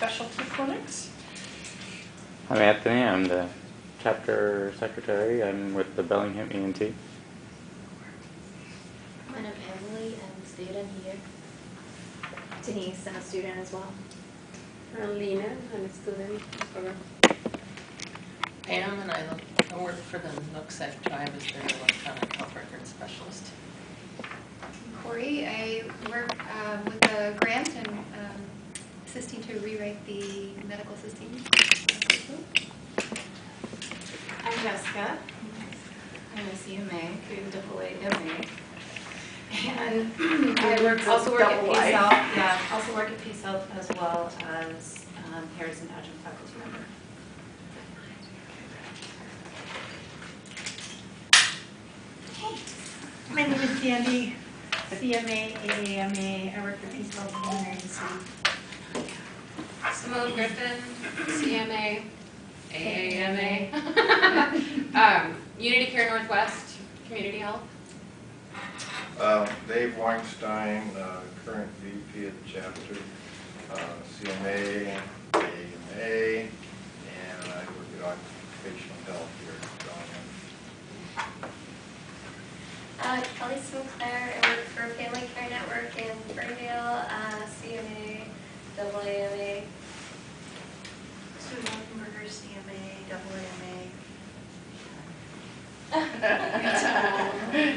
specialty clinics. I'm Anthony. I'm the chapter secretary. I'm with the Bellingham ENT. My name is Emily. I'm a student here. Denise, I'm a student as well. I'm Lena. I'm a student. Pam, and I work for the Nooksack Tribe as their electronic health record specialist. Corey, I work with the grant and assisting to rewrite the medical system. I'm Jessica. I'm a CMA through AAMA. And I also work at Peace Health. Yeah, also work at Peace Health as well as Harrison Adjunct faculty member. My name is Sandy, CMA, AAMA. I work for Peace Health in Marion City. Simone Griffin, CMA, AAMA. Unity Care Northwest, Community Health. Dave Weinstein, current VP of the chapter, CMA, AAMA, and I work at occupational health here at Bellingham. Kelly Sinclair, I work for Family Care Network in Ferndale, CMA, AAMA. Sue Walkenberger, CMA, AAMA.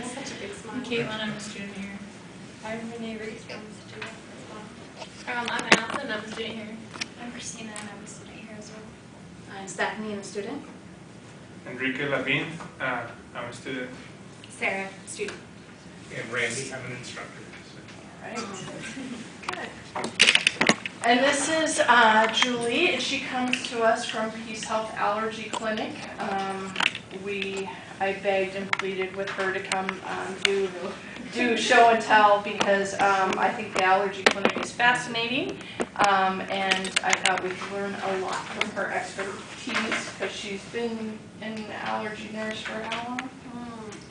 Such a big smile. Caitlin, I'm a student here. I'm Renee Reese, I'm a student as well. I'm Allison, I'm a student here. I'm Christina and I'm a student here as well. I'm Stephanie, I'm a student. Enrique Lavin, I'm a student. Sarah, student. And Randy, I'm an instructor. Good. And this is Julie, and she comes to us from Peace Health Allergy Clinic. I begged and pleaded with her to come do show and tell because I think the allergy clinic is fascinating, and I thought we could learn a lot from her expertise because she's been an allergy nurse for how long?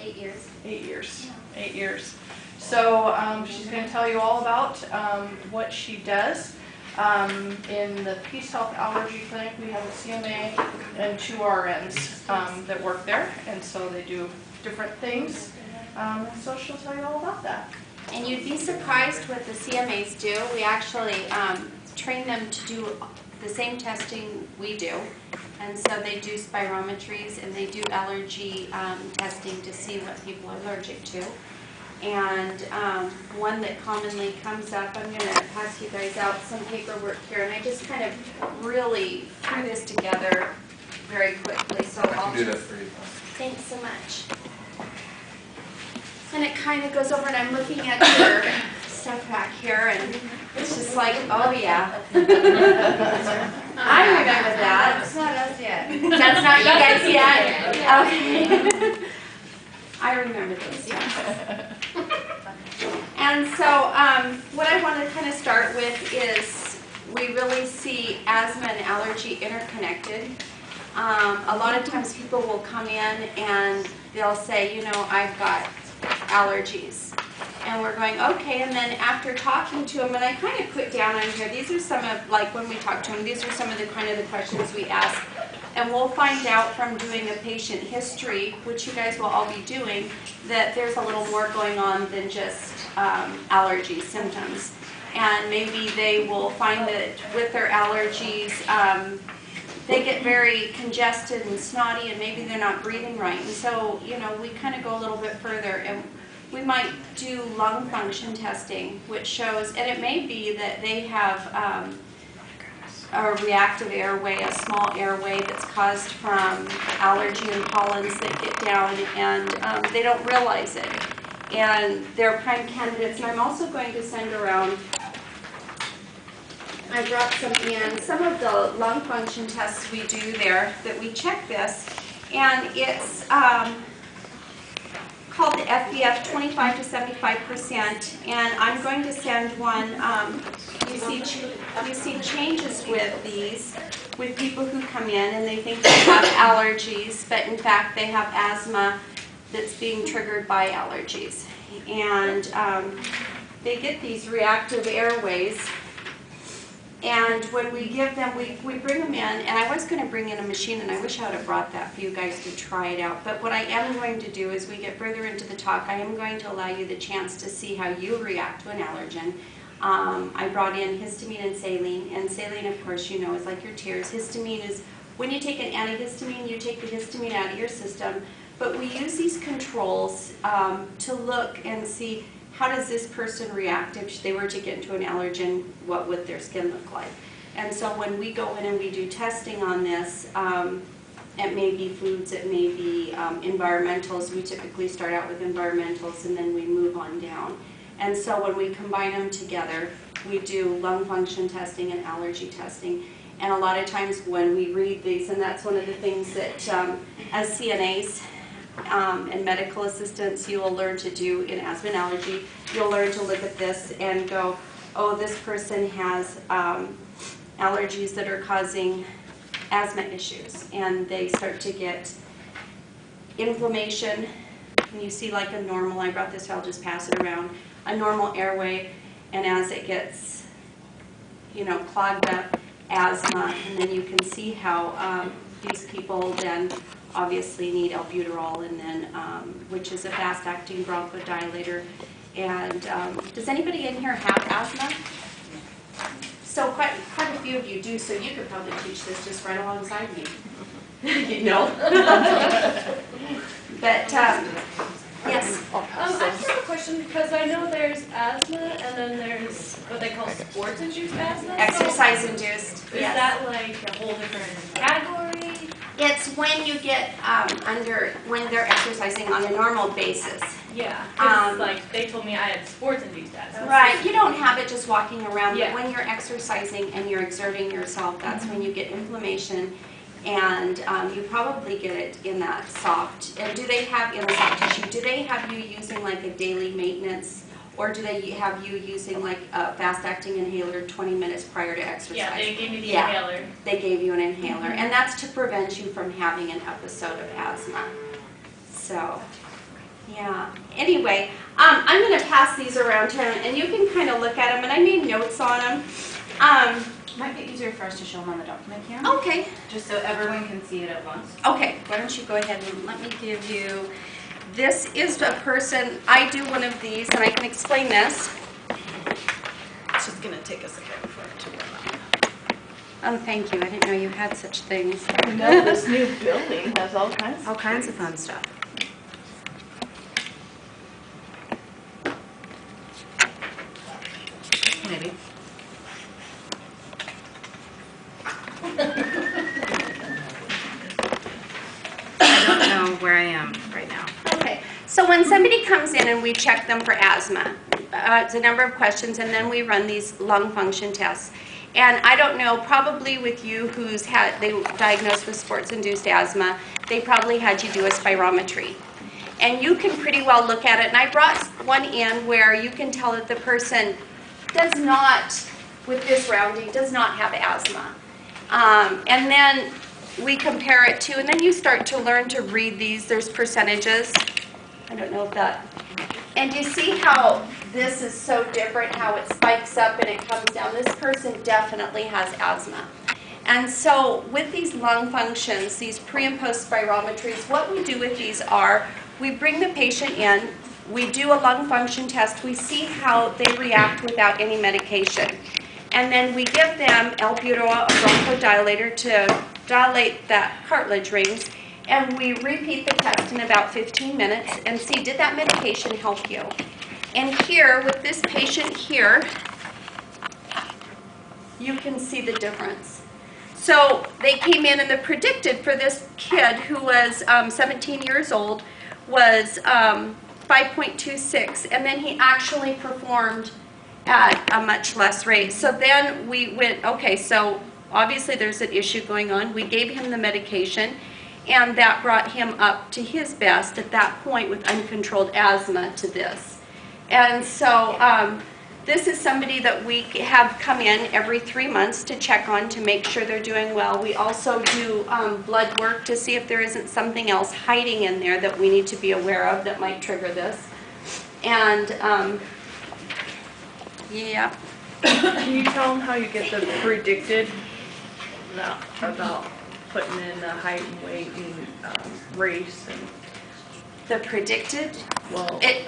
8 years. 8 years. 8 years. So she's going to tell you all about what she does. In the Peace Health Allergy Clinic, we have a CMA and 2 RNs that work there, and so they do different things. So she'll tell you all about that. And you'd be surprised what the CMAs do. We actually train them to do the same testing we do. And so they do spirometries and they do allergy testing to see what people are allergic to. And one that commonly comes up, I'm going to pass you guys out some paperwork here. And I just kind of really threw this together very quickly. So I'll do that for you. Thanks so much. And it kind of goes over, and I'm looking at your stuff back here, and it's just like, oh yeah. I remember that. It's not us yet. That's not you guys yet? Okay. I remember those, yes. And so what I want to kind of start with is we really see asthma and allergy interconnected. A lot of times people will come in and they'll say, you know, I've got allergies. And we're going, okay, and then after talking to them, and I kind of put down on here, these are some of, like when we talk to them, these are some of the kind of the questions we ask. And we'll find out from doing a patient history, which you guys will all be doing, that there's a little more going on than just allergy symptoms. And maybe they will find that with their allergies, they get very congested and snotty, and maybe they're not breathing right. And so, you know, we kind of go a little bit further, and we might do lung function testing, which shows, and it may be that they have a reactive airway, a small airway that's caused from allergy and pollens that get down, and they don't realize it. And they're prime candidates. And I'm also going to send around, I brought some in, some of the lung function tests we do there that we check this, and it's called the FBF 25 to 75%, and I'm going to send one. You see changes with these with people who come in and they think they have allergies, but in fact they have asthma that's being triggered by allergies, and they get these reactive airways. And when we give them, we bring them in, and I was going to bring in a machine, and I wish I would have brought that for you guys to try it out. But what I am going to do as we get further into the talk, I am going to allow you the chance to see how you react to an allergen. I brought in histamine and saline, and saline, of course, you know, is like your tears. Histamine is, when you take an antihistamine, you take the histamine out of your system. But we use these controls to look and see, how does this person react if they were to get into an allergen? What would their skin look like? And so when we go in and we do testing on this, it may be foods, it may be environmentals. We typically start out with environmentals and then we move on down. And so when we combine them together, we do lung function testing and allergy testing. And a lot of times when we read these, and that's one of the things that as CNAs, and medical assistants, you will learn to do in asthma and allergy. You'll learn to look at this and go, oh, this person has allergies that are causing asthma issues. And they start to get inflammation. And you see like a normal, I brought this, I'll just pass it around, a normal airway. And as it gets, you know, clogged up, asthma, and then you can see how these people then obviously need albuterol, and then which is a fast-acting bronchodilator. And does anybody in here have asthma? So quite a few of you do. So you could probably teach this just right alongside me. You know. But yes. I just have a question because I know there's asthma and then there's what they call sports-induced asthma. Exercise-induced. So is that like a whole different category? It's when you get when they're exercising on a normal basis. Yeah, because like they told me I had sports-induced asthma. Right, you don't have it just walking around, Yeah. but when you're exercising and you're exerting yourself, that's when you get inflammation, and you probably get it in that soft, and do they have in the soft tissue, do they have you using like a daily maintenance, or do they have you using like a fast-acting inhaler 20 minutes prior to exercise? Yeah, they gave me the inhaler. They gave you an inhaler, and that's to prevent you from having an episode of asthma. So, yeah. Anyway, I'm going to pass these around to him, and you can kind of look at them, and I made notes on them. Might be easier for us to show them on the document cam. Okay. Just so everyone can see it at once. Okay, why don't you go ahead and let me give you, this is a person, I do one of these, and I can explain this. It's just going to take a second for it to run up. Oh, thank you. I didn't know you had such things. I know this new building has all kinds of fun stuff. Maybe. I don't know where I am right now. Okay, so when somebody comes in and we check them for asthma, it's a number of questions, and then we run these lung function tests. And I don't know, probably with you who's they diagnosed with sports-induced asthma, they probably had you do a spirometry. And you can pretty well look at it, and I brought one in where you can tell that the person does not, with this rounding, does not have asthma. And then we compare it to, and then you start to learn to read these. There's percentages. I don't know if that, and you see how this is so different, how it spikes up and it comes down. This person definitely has asthma. And so with these lung functions, these pre and post spirometries, what we do with these are, we bring the patient in, we do a lung function test, we see how they react without any medication. And then we give them albuterol, a bronchodilator, to dilate that cartilage rings, and we repeat the test in about 15 minutes and see, did that medication help you? And here, with this patient here, you can see the difference. So they came in, and the predicted for this kid who was 17 years old was 5.26, and then he actually performed at a much less rate. So then we went, okay, so obviously there's an issue going on. We gave him the medication, and that brought him up to his best at that point with uncontrolled asthma to this. And so this is somebody that we have come in every 3 months to check on to make sure they're doing well. We also do blood work to see if there isn't something else hiding in there that we need to be aware of that might trigger this. And yeah, Can you tell them how you get the predicted, about putting in the height and weight and race and, The predicted, well. it